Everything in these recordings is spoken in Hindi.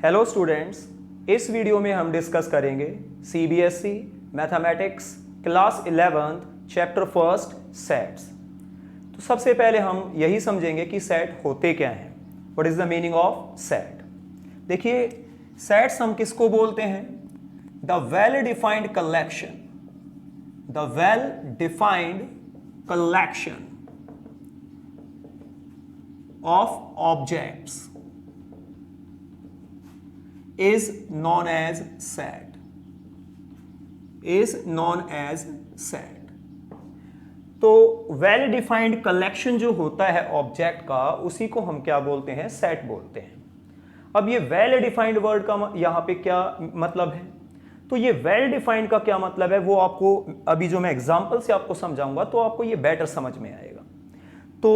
हेलो स्टूडेंट्स, इस वीडियो में हम डिस्कस करेंगे CBSE mathematics class 11th chapter first sets. तो सबसे पहले हम यही समझेंगे कि सेट होते क्या हैं। What is the meaning of set. देखिए, सेट्स हम किसको बोलते हैं? The well defined collection, the well defined collection of objects is known as set, is known as set। तो वेल डिफाइंड कलेक्शन जो होता है ऑब्जेक्ट का, उसी को हम क्या बोलते हैं? सेट बोलते हैं। अब ये वेल डिफाइंड वर्ड का यहां पे क्या मतलब है? तो ये वेल डिफाइंड का क्या मतलब है वो आपको अभी जो मैं एग्जांपल से आपको समझाऊंगा तो आपको ये बेटर समझ में आएगा। तो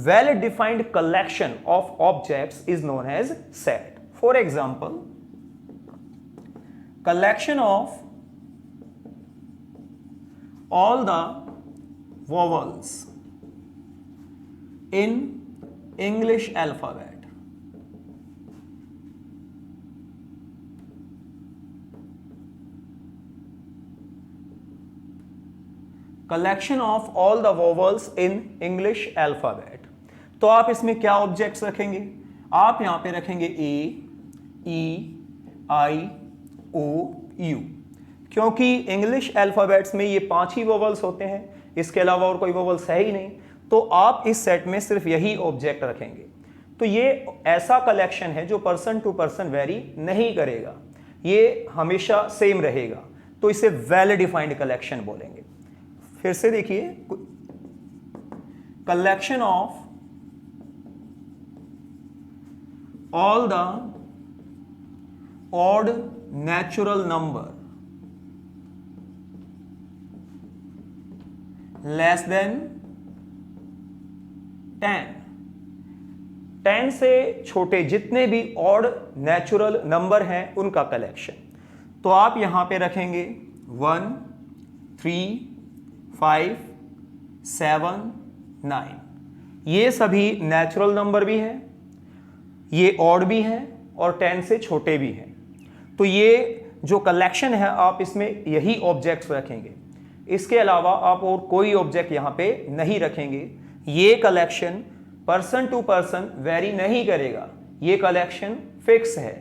well defined collection of objects is known as set. For example, collection of all the vowels in English alphabet, collection of all the vowels in English alphabet। तो आप इसमें क्या ऑब्जेक्ट्स रखेंगे? आप यहां पे रखेंगे ए, ई, आई, ओ, यू, क्योंकि इंग्लिश अल्फाबेट्स में ये 5 ही वोवल्स होते हैं, इसके अलावा और कोई वोवल्स है ही नहीं। तो आप इस सेट में सिर्फ यही ऑब्जेक्ट रखेंगे। तो ये ऐसा कलेक्शन है जो पर्सन टू पर्सन वेरी नहीं करेगा, ये हमेशा सेम रहेगा। तो इसे वेल डिफाइंड कलेक्शन बोलेंगे। फिर से देखिए, collection of all the odd natural number less than 10, 10 से छोटे जितने भी ऑड नेचुरल नंबर हैं उनका कलेक्शन। तो आप यहां पे रखेंगे 1, 3, 5, 7, 9। ये सभी नेचुरल नंबर भी हैं, ये ऑड भी हैं और 10 से छोटे भी हैं। तो ये जो कलेक्शन है आप इसमें यही ऑब्जेक्ट्स रखेंगे, इसके अलावा आप और कोई ऑब्जेक्ट यहां पे नहीं रखेंगे। ये collection person to person vary नहीं करेगा, ये कलेक्शन फिक्स है।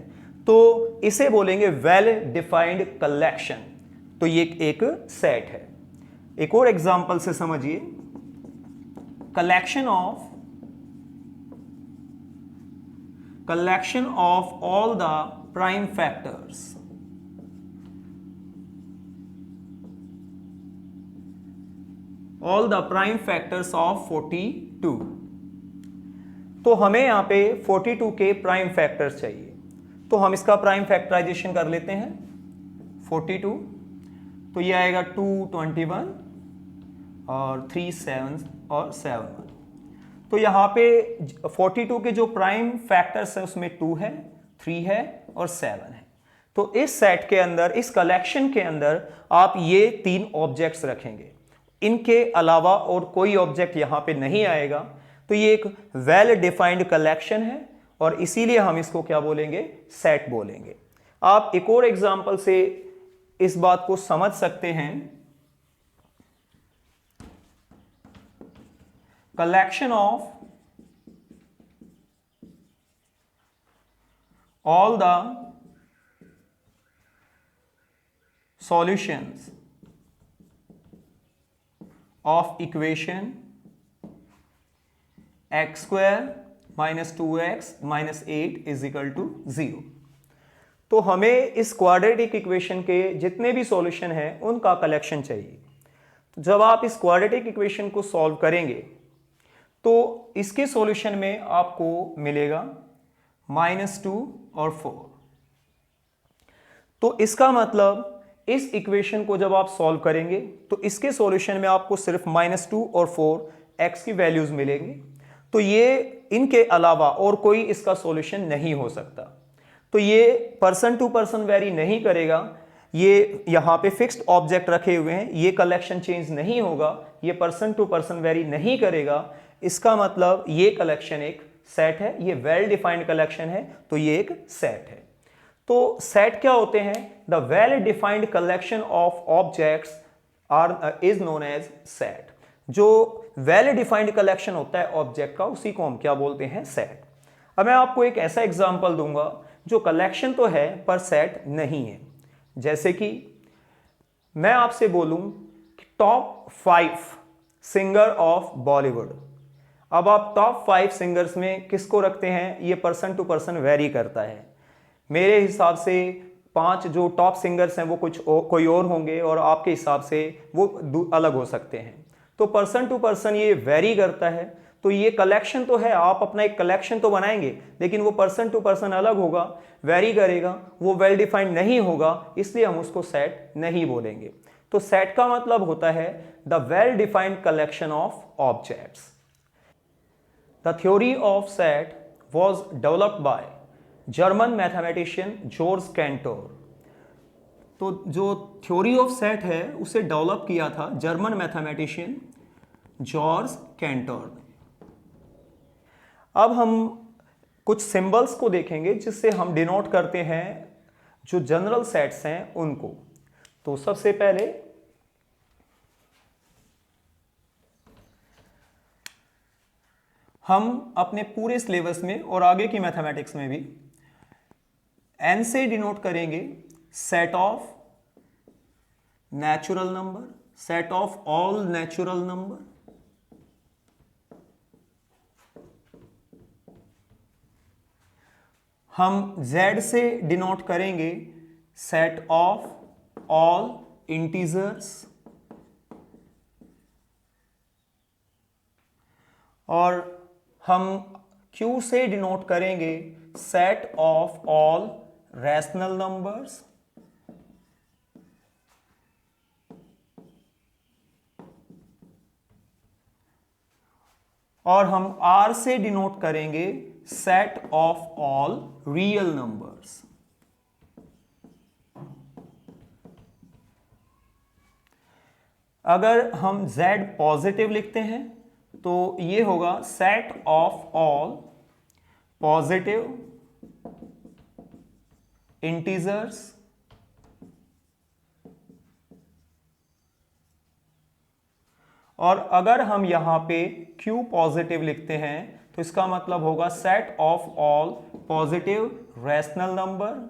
तो इसे बोलेंगे वेल डिफाइंड कलेक्शन। तो ये एक सेट है। एक और एग्जांपल से समझिए, collection of all the prime factors, all the prime factors of 42। तो हमें यहां पे 42 के प्राइम फैक्टर्स चाहिए, तो हम इसका प्राइम फैक्टराइजेशन कर लेते हैं। 42, तो ये आएगा 2, 21 और 3, 7 और 7। तो यहां पे 42 के जो प्राइम फैक्टर्स है उसमें 2 है, 3 है और 7 है। तो इस सेट के अंदर, इस कलेक्शन के अंदर आप ये 3 ऑब्जेक्ट्स रखेंगे, इनके अलावा और कोई ऑब्जेक्ट यहां पे नहीं आएगा। तो ये एक वेल डिफाइंड कलेक्शन है और इसीलिए हम इसको क्या बोलेंगे? सेट बोलेंगे। आप एक और एग्जांपल से इस बात को समझ सकते हैं। Collection of all the solutions of equation x square minus 2x minus 8 is equal to 0। तो हमें इस क्वाड्रेटिक इक्वेशन के जितने भी सॉल्यूशन हैं उनका कलेक्शन चाहिए। तो जब आप इस क्वाड्रेटिक इक्वेशन को सॉल्व करेंगे तो इसके सॉल्यूशन में आपको मिलेगा -2 और 4। तो इसका मतलब इस इक्वेशन को जब आप सॉल्व करेंगे तो इसके सॉल्यूशन में आपको सिर्फ -2 और 4 x की वैल्यूज मिलेंगी। तो ये इनके अलावा और कोई इसका सॉल्यूशन नहीं हो सकता। तो ये पर्सन टू पर्सन वेरी नहीं करेगा, ये यहां पे फिक्स्ड ऑब्जेक्ट रखे हुए हैं, ये कलेक्शन चेंज नहीं होगा, ये पर्सन टू पर्सन वेरी नहीं करेगा। इसका मतलब ये कलेक्शन एक सेट है, ये वेल डिफाइंड कलेक्शन है, तो ये एक सेट है। तो सेट क्या होते हैं? The well defined collection of objects are is known as set. जो वेल डिफाइंड कलेक्शन होता है ऑब्जेक्ट का, उसी को हम क्या बोलते हैं? सेट। अब मैं आपको एक ऐसा एग्जांपल दूंगा जो कलेक्शन तो है पर सेट नहीं है। जैसे कि मैं आपसे बोलूं कि टॉप 5 सिंगर ऑफ बॉलीवुड। अब आप टॉप 5 सिंगर्स में किसको रखते हैं? ये पर्सन टू पर्सन वेरी करता है। मेरे हिसाब से 5 जो टॉप सिंगर्स हैं वो कोई और होंगे और आपके हिसाब से वो अलग हो सकते हैं। तो पर्सन टू पर्सन ये वेरी करता है। तो ये कलेक्शन तो है, आप अपना एक कलेक्शन तो बनाएंगे, लेकिन वो पर्सन टू पर्सन अलग होगा, वेरी करेगा, वो वेल डिफाइंड नहीं होगा, इसलिए हम उसको सेट नहीं बोलेंगे। तो सेट का मतलब होता है the well defined collection of objects. The theory of set was developed by German mathematician George Centaur. तो जो थ्योरी ऑफ सेट है उसे डेवलप किया था जर्मन मैथमेटिशियन जॉर्ज कैंटोर। अब हम कुछ सिंबल्स को देखेंगे जिससे हम डिनोट करते हैं जो जनरल सेट्स हैं उनको। तो सबसे पहले हम अपने पूरे सिलेबस में और आगे की मैथमेटिक्स में भी n से डिनोट करेंगे set of natural number, set of all natural number. हम z से डिनोट करेंगे सेट ऑफ ऑल इंटीजर्स, और हम q से डिनोट करेंगे set of all rational numbers, और हम r से डिनोट करेंगे set of all real numbers. अगर हम z पॉजिटिव लिखते हैं तो ये होगा set of all positive integers, और अगर हम यहां पे q पॉजिटिव लिखते हैं तो इसका मतलब होगा set of all positive rational number,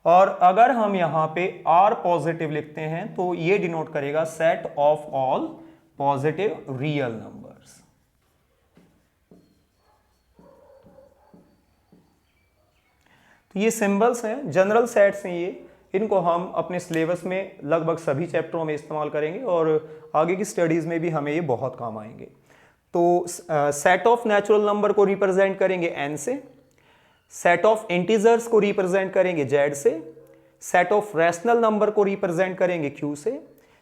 और अगर हम यहां पे r पॉजिटिव लिखते हैं तो ये डिनोट करेगा set of all positive real numbers. तो ये सिंबल्स हैं, जनरल सेट्स हैं ये। इनको हम अपने सिलेबस में लगभग सभी चैप्टरों में इस्तेमाल करेंगे और आगे की स्टडीज में भी हमें ये बहुत काम आएंगे। तो सेट ऑफ नेचुरल नंबर को रिप्रेजेंट करेंगे n से, सेट ऑफ इंटीजर्स को रिप्रेजेंट करेंगे z से, सेट ऑफ रैशनल नंबर को रिप्रेजेंट करेंगे q से,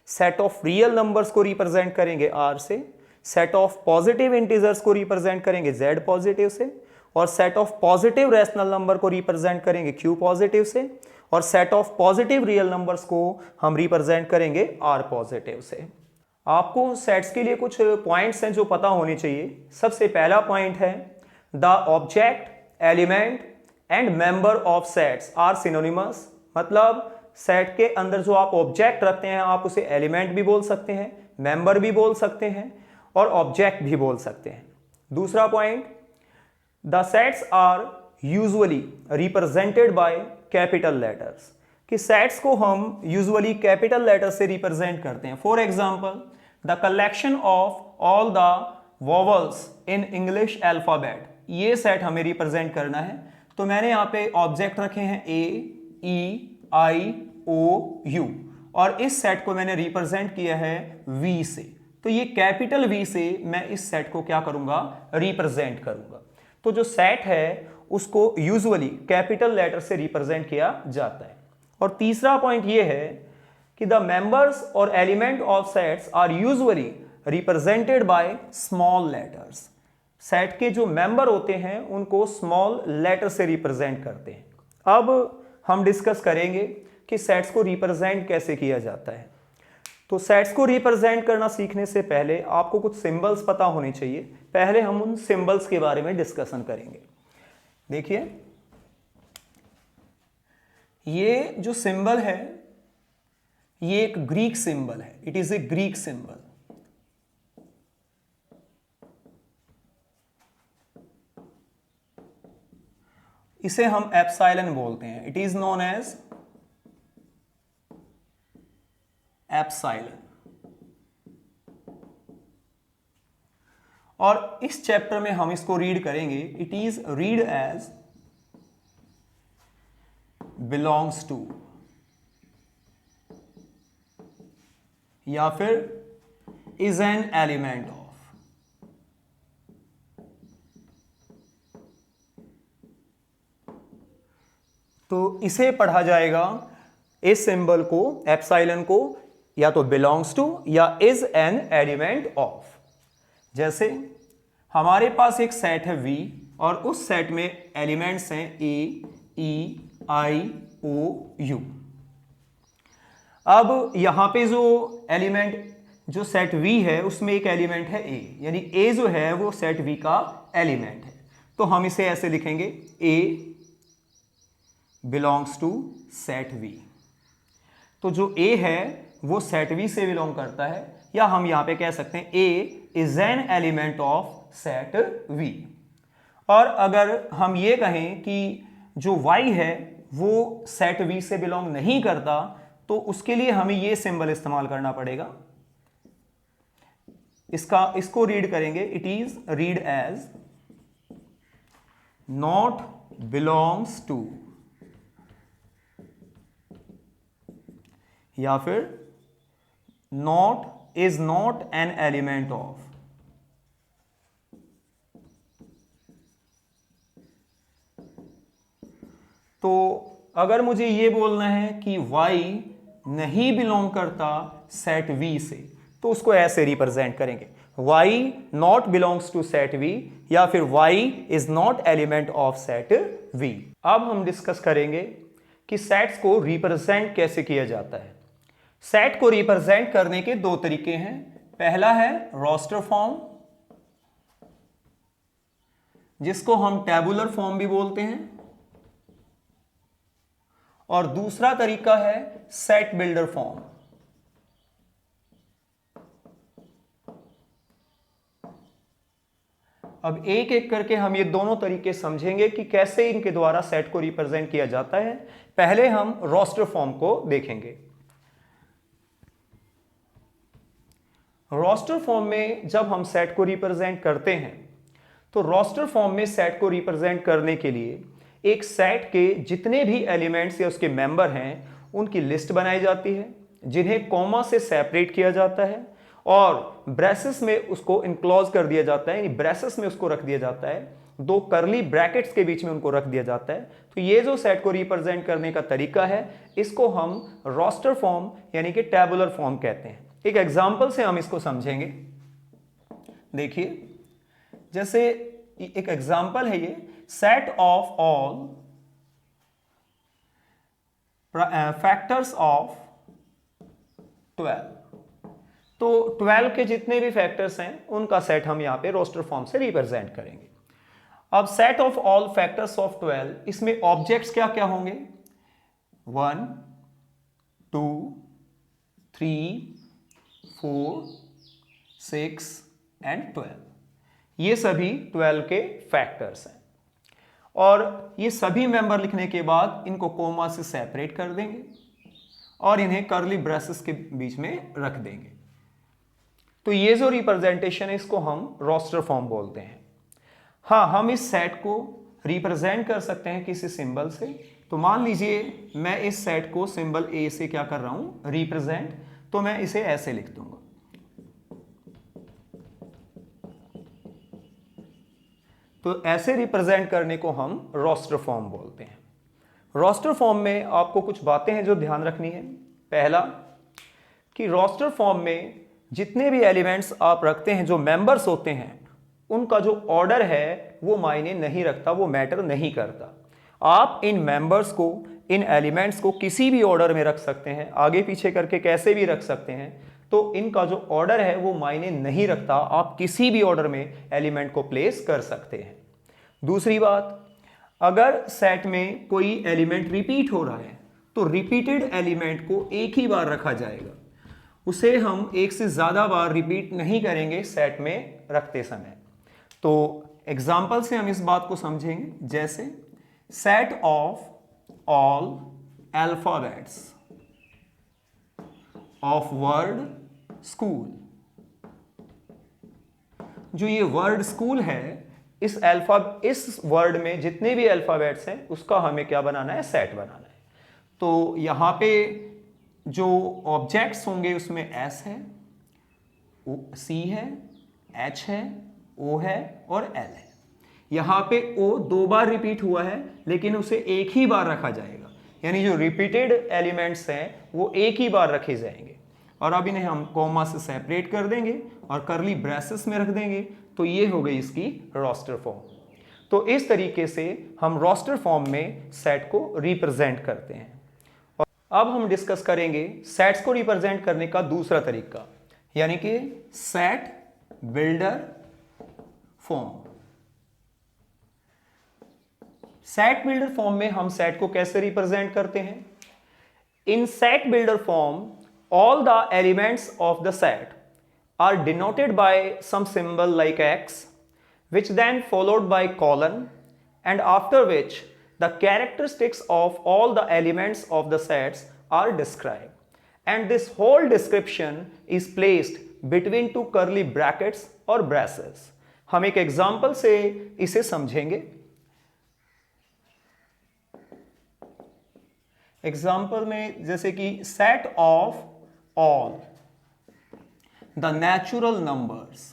सेट ऑफ रियल नंबर्स को रिप्रेजेंट करेंगे r से, सेट ऑफ पॉजिटिव इंटीजर्स को रिप्रेजेंट करेंगे z पॉजिटिव से, और set of positive rational number को रिप्रेजेंट करेंगे q पॉजिटिव से, और set of positive real numbers को हम रिप्रेजेंट करेंगे r पॉजिटिव से। आपको सेट्स के लिए कुछ पॉइंट्स हैं जो पता होने चाहिए। सबसे पहला पॉइंट है the object, element and member of sets are synonymous. मतलब सेट के अंदर जो आप ऑब्जेक्ट रखते हैं आप उसे एलिमेंट भी बोल सकते हैं, मेंबर भी बोल सकते हैं और ऑब्जेक्ट भी बोल सकते हैं। दूसरा point, the sets are usually represented by capital letters, कि सेट्स को हम यूजुअली कैपिटल लेटर से रिप्रेजेंट करते हैं। For example, the collection of all the vowels in English alphabet, ये सेट हमें रिप्रेजेंट करना है। तो मैंने यहाँ पे ऑब्जेक्ट रखे हैं A, E, I, O, U, और इस सेट को मैंने रिप्रेजेंट किया है V से। तो ये कैपिटल V से मैं इस सेट को क्या करूंगा? रिप्रेजेंट करूंगा। तो जो सेट है उसको यूजुअली कैपिटल लेटर से रिप्रेजेंट किया जाता है। और तीसरा पॉइंट ये है कि द मेंबर्स और element of sets are usually represented by small letters. Set के जो मेंबर होते हैं उनको स्मॉल लेटर से रिप्रेजेंट करते हैं। अब हम डिस्कस करेंगे कि सेट्स को रिप्रेजेंट कैसे किया जाता है। तो सेट्स को रिप्रेजेंट करना सीखने से पहले आपको कुछ सिंबल्स पता होने चाहिए। पहले हम उन सिंबल्स के बारे में डिस्कशन करेंगे। देखिए, ये जो सिंबल है ये एक ग्रीक सिंबल है। It is a Greek symbol. इसे हम एप्सिलॉन बोलते हैं। It is known as epsilon. और इस चैप्टर में हम इसको रीड करेंगे। It is read as belongs to, या फिर इज एन एलिमेंट ऑफ। तो इसे पढ़ा जाएगा, इस सिंबल को, एप्सिलॉन को, या तो बिलोंग्स टू या इज एन एलिमेंट ऑफ। जैसे हमारे पास एक सेट है V और उस सेट में एलिमेंट्स हैं A, E, I, O, U। अब यहां पे जो एलिमेंट, जो सेट V है उसमें एक एलिमेंट है A, यानी A जो है वो सेट V का एलिमेंट है। तो हम इसे ऐसे लिखेंगे, A belongs to set V। तो जो A है वो सेट V से बिलोंग करता है, या हम यहां पे कह सकते हैं A is an element of set V। और अगर हम ये कहें कि जो Y है वो सेट V से बिलोंग नहीं करता, तो उसके लिए हमें ये सिंबल इस्तेमाल करना पड़ेगा। इसको रीड करेंगे, it is read as not belongs to, या फिर not is not an element of. तो अगर मुझे ये बोलना है कि Y नहीं बिलोंग करता सेट V से, तो उसको ऐसे रिप्रेजेंट करेंगे, Y not belongs to set V, या फिर Y is not element of set V। अब हम डिस्कस करेंगे कि सेट्स को रिप्रेजेंट कैसे किया जाता है। सेट को रिप्रेजेंट करने के दो तरीके हैं। पहला है रोस्टर फॉर्म, जिसको हम टेबुलर फॉर्म भी बोलते हैं, और दूसरा तरीका है सेट बिल्डर फॉर्म। अब एक एक करके हम ये दोनों तरीके समझेंगे कि कैसे इनके द्वारा सेट को रिप्रेजेंट किया जाता है। पहले हम रोस्टर फॉर्म को देखेंगे। रोस्टर फॉर्म में जब हम सेट को रिप्रेजेंट करते हैं, तो रोस्टर फॉर्म में सेट को रिप्रेजेंट करने के लिए एक सेट के जितने भी एलिमेंट्स या उसके मेंबर हैं उनकी लिस्ट बनाई जाती है, जिन्हें कॉमा से सेपरेट किया जाता है और ब्रेसेस में उसको इनक्लोज कर दिया जाता है, यानी ब्रेसेस में उसको रख दिया जाता है, दो करली ब्रैकेट्स के बीच में उनको रख दिया जाता है। तो ये जो सेट को रिप्रेजेंट करने का तरीका है, इसको हम रोस्टर फॉर्म यानी कि टेबुलर फॉर्म कहते हैं। एक एग्जांपल से हम इसको समझेंगे। देखिए, जैसे एक एग्जांपल है ये, set of all factors of 12। तो 12 के जितने भी फैक्टर्स हैं उनका सेट हम यहां पे रोस्टर फॉर्म से रिप्रेजेंट करेंगे। अब set of all factors of 12, इसमें ऑब्जेक्ट्स क्या क्या होंगे? 1, 2, 3, 4, 6 एंड 12। ये सभी 12 के फैक्टर्स हैं, और ये सभी मेंबर लिखने के बाद इनको कोमा से सेपरेट कर देंगे और इन्हें कर्ली ब्रेसेस के बीच में रख देंगे। तो ये जो रिप्रेजेंटेशन है इसको हम रोस्टर फॉर्म बोलते हैं। हाँ, हम इस सेट को रिप्रेजेंट कर सकते हैं किसी सिंबल से। तो मान लीजिए मैं इस सेट को सिंबल ए से क्या कर रहा हूं, रिप्रेजेंट। तो मैं इसे ऐसे लिख दूंगा। तो ऐसे रिप्रेजेंट करने को हम रोस्टर फॉर्म बोलते हैं। रोस्टर फॉर्म में आपको कुछ बातें हैं जो ध्यान रखनी है। पहला, कि रोस्टर फॉर्म में जितने भी एलिमेंट्स आप रखते हैं, जो मेंबर्स होते हैं, उनका जो ऑर्डर है वो मायने नहीं रखता, वो मैटर नहीं करता। आप इन मेंबर्स को, इन एलिमेंट्स को किसी भी ऑर्डर में रख सकते हैं, आगे पीछे करके कैसे भी रख सकते हैं। तो इनका जो ऑर्डर है वो मायने नहीं रखता, आप किसी भी ऑर्डर में एलिमेंट को प्लेस कर सकते हैं। दूसरी बात, अगर सेट में कोई एलिमेंट रिपीट हो रहा है तो रिपीटेड एलिमेंट को एक ही बार रखा जाएगा, उसे हम एक से ज्यादा बार रिपीट नहीं करेंगे सेट में रखते समय। तो एग्जाम्पल से हम इस बात को समझेंगे, जैसे set of all alphabets of word school. जो ये वर्ड स्कूल है, इस वर्ड में जितने भी अल्फाबेट्स हैं उसका हमें क्या बनाना है, सेट बनाना है। तो यहां पे जो ऑब्जेक्ट्स होंगे उसमें एस है, सी है, एच है, ओ है और एल है। यहां पे ओ 2 बार रिपीट हुआ है लेकिन उसे एक ही बार रखा जाएगा, यानी जो रिपीटेड एलिमेंट्स हैं वो एक ही बार रखे जाएंगे। और अब इन्हें हम कॉमा से सेपरेट कर देंगे और करली ब्रेसेस में रख देंगे, तो ये हो गई इसकी रोस्टर फॉर्म। तो इस तरीके से हम रोस्टर फॉर्म में सेट को रिप्रेजेंट करते हैं। और अब हम डिस्कस करेंगे सेट्स को रिप्रेजेंट करने का दूसरा तरीका, यानी कि set builder form. Set builder form में हम सेट को कैसे रिप्रेजेंट करते हैं? इन set builder form all the elements of the set are denoted by some symbol like x, which then followed by colon, and after which the characteristics of all the elements of the sets are described, and this whole description is placed between two curly brackets or braces. हम एक एग्जाम्पल से इसे समझेंगे। एग्जाम्पल में जैसे कि set of all the natural numbers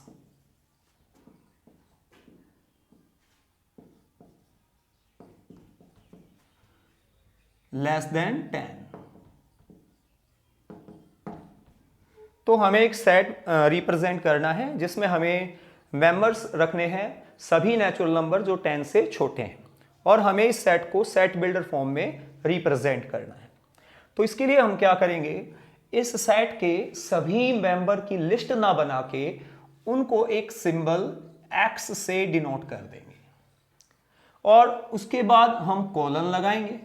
less than 10। तो हमें एक सेट रिप्रेजेंट करना है जिसमें हमें मेंबर्स रखने हैं सभी नेचुरल नंबर जो 10 से छोटे हैं, और हमें इस सेट को सेट बिल्डर फॉर्म में रिप्रेजेंट करना है। तो इसके लिए हम क्या करेंगे, इस सेट के सभी मेंबर की लिस्ट ना बना के उनको एक सिंबल x से डिनोट कर देंगे, और उसके बाद हम कॉलन लगाएंगे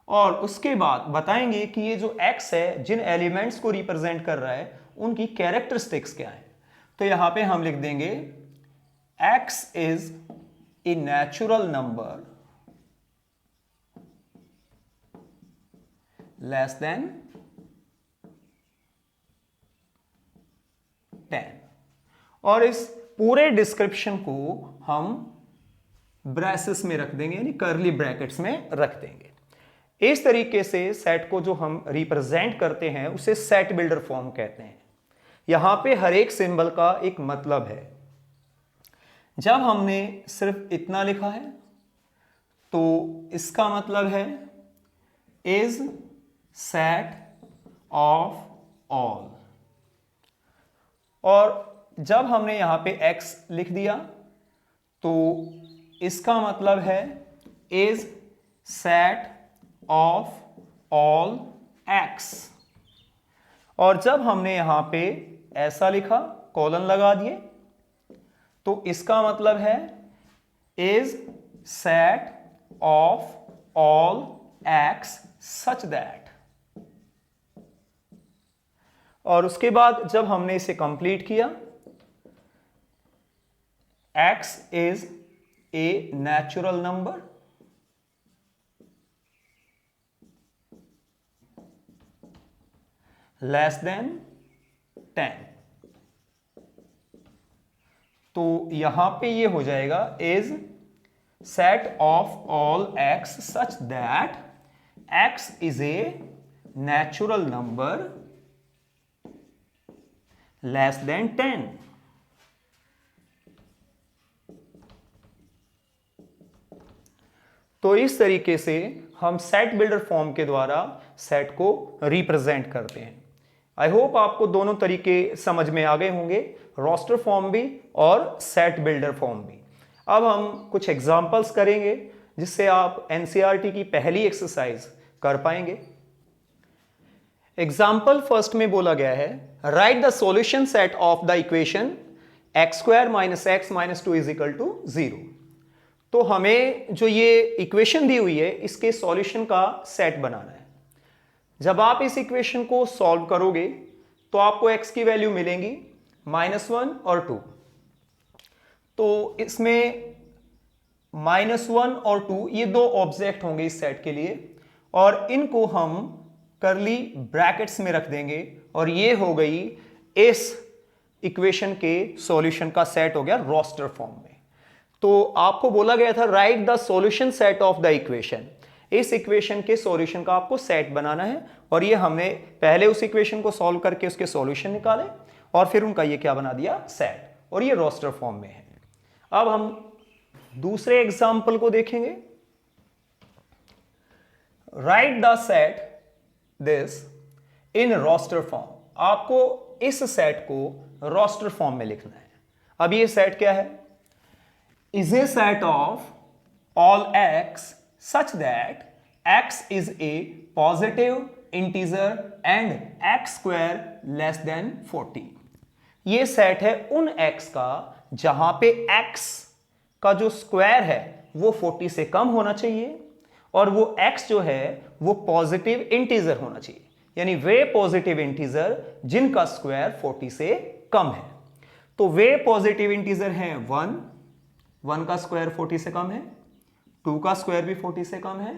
और उसके बाद बताएंगे कि ये जो x है जिन एलिमेंट्स को रिप्रेजेंट कर रहा है उनकी कैरेक्टरिस्टिक्स क्या है। तो यहां पे हम लिख देंगे x is a natural number less than 10, और इस पूरे डिस्क्रिप्शन को हम ब्रेसेस में रख देंगे, यानी कर्ली ब्रैकेट्स में रख देंगे। इस तरीके से सेट को जो हम रिप्रेजेंट करते हैं उसे सेट बिल्डर फॉर्म कहते हैं। यहां पे हर एक सिंबल का एक मतलब है। जब हमने सिर्फ इतना लिखा है तो इसका मतलब है इज सेट ऑफ ऑल, और जब हमने यहां पे x लिख दिया तो इसका मतलब है is set of all x, और जब हमने यहां पे ऐसा लिखा, कॉलन लगा दिए, तो इसका मतलब है is set of all x such that. और उसके बाद जब हमने इसे कंप्लीट किया, x is a natural number less than 10, तो यहां पे ये हो जाएगा is set of all x such that x is a natural number less than 10। तो इस तरीके से हम सेट बिल्डर फॉर्म के द्वारा सेट को रिप्रेजेंट करते हैं। आई होप आपको दोनों तरीके समझ में आ गए होंगे, रोस्टर फॉर्म भी और सेट बिल्डर फॉर्म भी। अब हम कुछ एग्जांपल्स करेंगे जिससे आप एनसीईआरटी की पहली एक्सरसाइज कर पाएंगे। एग्जाम्पल फर्स्ट में बोला गया है right the solution set of the equation x square minus x minus two is equal to 0। तो हमें जो ये इक्वेशन दी हुई है इसके सॉल्यूशन का सेट बनाना है। जब आप इस इक्वेशन को सॉल्व करोगे तो आपको x की वैल्यू मिलेंगी -1 और 2। तो इसमें -1 और 2 ये दो ऑब्जेक्ट होंगे इस सेट के लिए और इनको हम करली ब्रैकेट्स में रख देंगे और ये हो गई इस इक्वेशन के सॉल्यूशन का सेट हो गया रोस्टर फॉर्म में। तो आपको बोला गया था right the solution set of the equation. इस इक्वेशन के सॉल्यूशन का आपको सेट बनाना है और ये हमने पहले उस इक्वेशन को सॉल्व करके उसके सॉल्यूशन निकाले और फिर उनका ये क्या बना दिया सेट, और ये रोस्टर फॉर्म में है। अब हम दूसरे एग्जाम्पल को देखेंगे। Right the set this in roster form. आपको इस सेट को रोस्टर फॉर्म में लिखना है। अब ये सेट क्या है? Is a set of all x such that x is a positive integer and x square less than 40। ये सेट है उन एक्स का जहां पे एक्स का जो स्क्वायर है वो 40 से कम होना चाहिए और वो x जो है वो पॉजिटिव इंटीजर होना चाहिए, यानी वे पॉजिटिव इंटीजर जिनका स्क्वायर 40 से कम है। तो वे पॉजिटिव इंटीजर है 1 का स्क्वायर 40 से कम है, 2 का स्क्वायर भी 40 से कम है,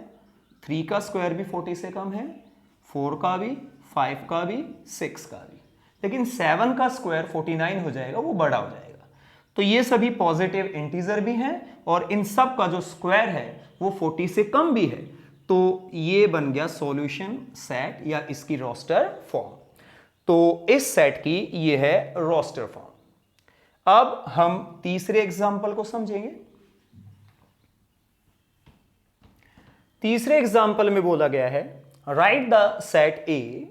3 का स्क्वायर भी 40 से कम है, 4 का भी, 5 का भी, 6 का भी, लेकिन 7 का स्क्वायर 49 हो जाएगा, वो बड़ा हो जाएगा। तो ये सभी पॉजिटिव इंटीजर भी हैं और इन सब का जो स्क्वायर है वो 40 से कम भी है। तो ये बन गया सॉल्यूशन सेट या इसकी रोस्टर फॉर्म। तो इस सेट की ये है रोस्टर फॉर्म। अब हम तीसरे एग्जांपल को समझेंगे। तीसरे एग्जांपल में बोला गया है राइट द सेट ए।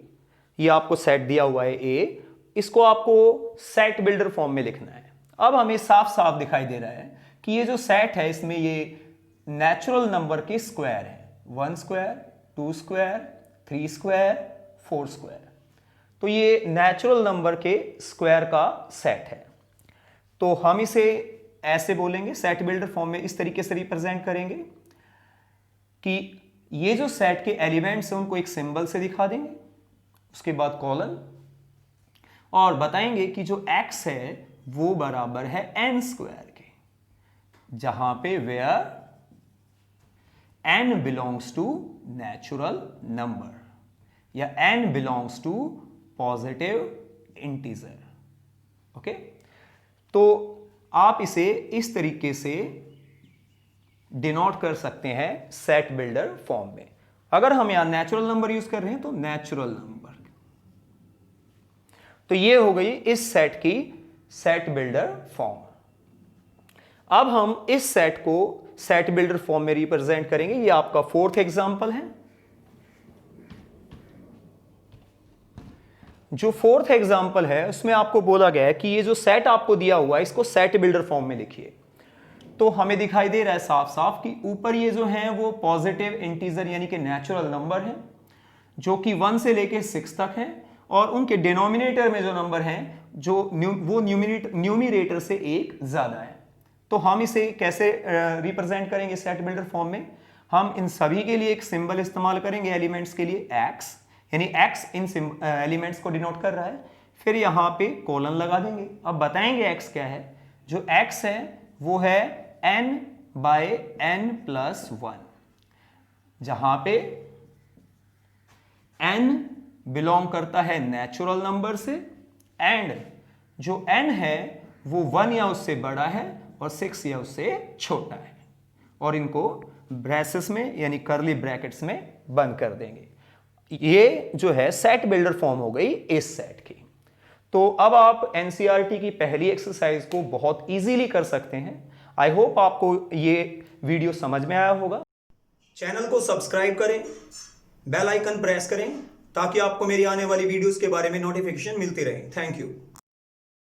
ये आपको सेट दिया हुआ है ए, इसको आपको सेट बिल्डर फॉर्म में लिखना है। अब हमें साफ साफ दिखाई दे रहा है कि ये जो सेट है इसमें ये नेचुरल नंबर के स्क्वायर है, 1 स्क्वायर, 2 स्क्वायर, 3 स्क्वायर, 4 स्क्वायर। तो ये नेचुरल नंबर के स्क्वायर का सेट है। तो हम इसे ऐसे बोलेंगे, सेट बिल्डर फॉर्म में इस तरीके से रिप्रेजेंट करेंगे कि ये जो सेट के एलिमेंट्स हैं उनको एक सिंबल से दिखा देंगे, उसके बाद कॉलन, और बताएंगे कि जो x है वो बराबर है n स्क्वायर के, जहां पे where n belongs to natural number या n belongs to positive integer. Okay, तो आप इसे इस तरीके से डिनोट कर सकते हैं सेट बिल्डर फॉर्म में। अगर हम यहां नेचुरल नंबर यूज कर रहे हैं तो नेचुरल नंबर। तो ये हो गई इस सेट की सेट बिल्डर फॉर्म। अब हम इस सेट को सेट बिल्डर फॉर्म में रिप्रेजेंट करेंगे। ये आपका फोर्थ एग्जांपल है। जो फोर्थ एग्जांपल है उसमें आपको बोला गया है कि ये जो सेट आपको दिया हुआ है इसको सेट बिल्डर फॉर्म में लिखिए। तो हमें दिखाई दे रहा है साफ साफ कि ऊपर ये जो है वो पॉजिटिव इंटीजर यानी कि नेचुरल नंबर है जो कि 1 से लेके 6 तक है और उनके डिनोमिनेटर में जो नंबर हैं जो वो न्यूमिरेटर से एक ज्यादा है। तो हम इसे कैसे रिप्रेजेंट करेंगे सेट बिल्डर फॉर्म में? हम इन सभी के लिए एक सिंबल इस्तेमाल करेंगे एलिमेंट्स के लिए, x, यानी x इन एलिमेंट्स को डिनोट कर रहा है। फिर यहां पे कोलन लगा देंगे। अब बताएंगे x क्या है। जो x है वो है n/n+1, जहां पे n बिलोंग करता है नेचुरल नंबर से एंड जो n है वो 1 या उससे बड़ा है और 6 या उससे छोटा है, और इनको ब्रेसेस में यानी करली ब्रैकेट्स में बंद कर देंगे। ये जो है सेट बिल्डर फॉर्म हो गई इस सेट की। तो अब आप एनसीईआरटी की पहली एक्सरसाइज को बहुत इजीली कर सकते हैं। आई होप आपको ये वीडियो समझ में आया होगा। चैनल को सब्सक्राइब करें, बेल आइकन प्रेस करें ताकि आपको मेरी आने वाली वीडियोस के बारे में नोटिफिकेशन मिलती रहे। Thank you.